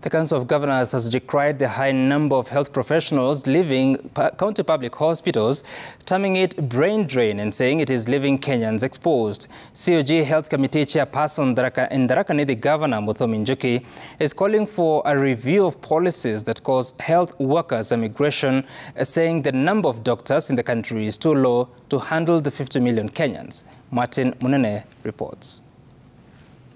The Council of Governors has decried the high number of health professionals leaving county public hospitals, terming it brain drain and saying it is leaving Kenyans exposed. COG Health Committee Chairperson and Tharaka Nithi Governor Muthomi Njuki is calling for a review of policies that cause health workers immigration, saying the number of doctors in the country is too low to handle the 50 million Kenyans. Martin Munene reports.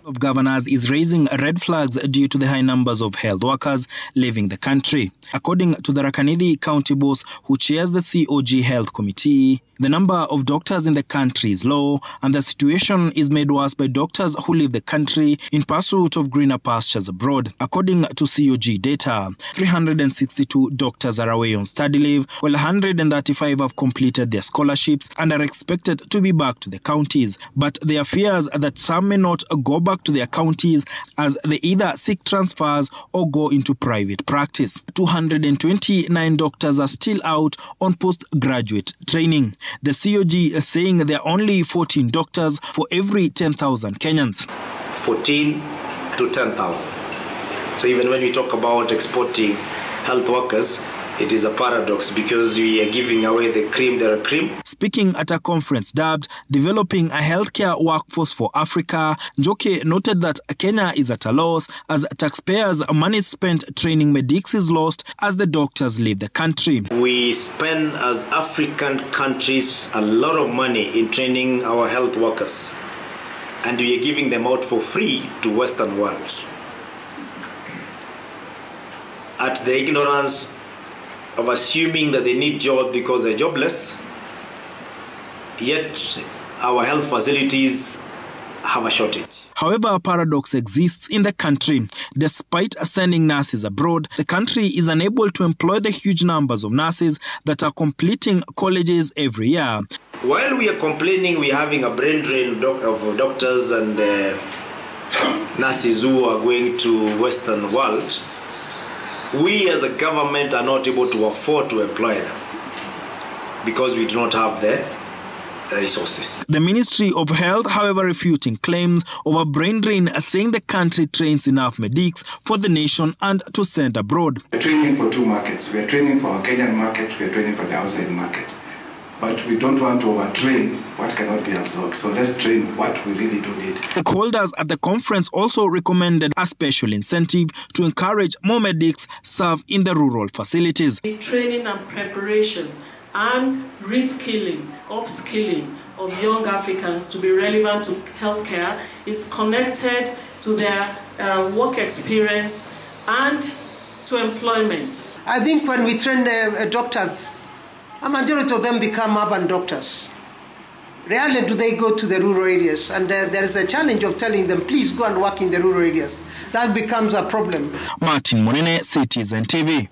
Of Governors is raising red flags due to the high numbers of health workers leaving the country. According to the Tharaka Nithi County boss who chairs the COG Health Committee, the number of doctors in the country is low, and the situation is made worse by doctors who leave the country in pursuit of greener pastures abroad. According to COG data, 362 doctors are away on study leave, while 135 have completed their scholarships and are expected to be back to the counties. But there are fears that some may not go back to their counties as they either seek transfers or go into private practice. 229 doctors are still out on postgraduate training. The COG is saying there are only 14 doctors for every 10,000 Kenyans. 14 to 10,000. So even when we talk about exporting health workers, it is a paradox because we are giving away the cream de la cream. Speaking at a conference dubbed Developing a Healthcare Workforce for Africa, Njoki noted that Kenya is at a loss as taxpayers' money spent training medics is lost as the doctors leave the country. We spend as African countries a lot of money in training our health workers, and we are giving them out for free to Western world. At the ignorance of assuming that they need jobs because they're jobless, yet our health facilities have a shortage. However, a paradox exists in the country. Despite sending nurses abroad, the country is unable to employ the huge numbers of nurses that are completing colleges every year. While we are complaining we're having a brain drain of doctors and nurses who are going to Western world, we as a government are not able to afford to employ them because we do not have the resources. The Ministry of Health, however, refuting claims of a brain drain, saying the country trains enough medics for the nation and to send abroad. We're training for two markets. We're training for our Kenyan market, we're training for the outside market. But we don't want to overtrain what cannot be absorbed. So let's train what we really do need. Stakeholders at the conference also recommended a special incentive to encourage more medics serve in the rural facilities. Training and preparation and reskilling, upskilling of young Africans to be relevant to healthcare is connected to their work experience and to employment. I think when we train doctors, a majority of them become urban doctors. Rarely do they go to the rural areas, and there is a challenge of telling them, please go and work in the rural areas. That becomes a problem. Martin Munene, Citizen TV.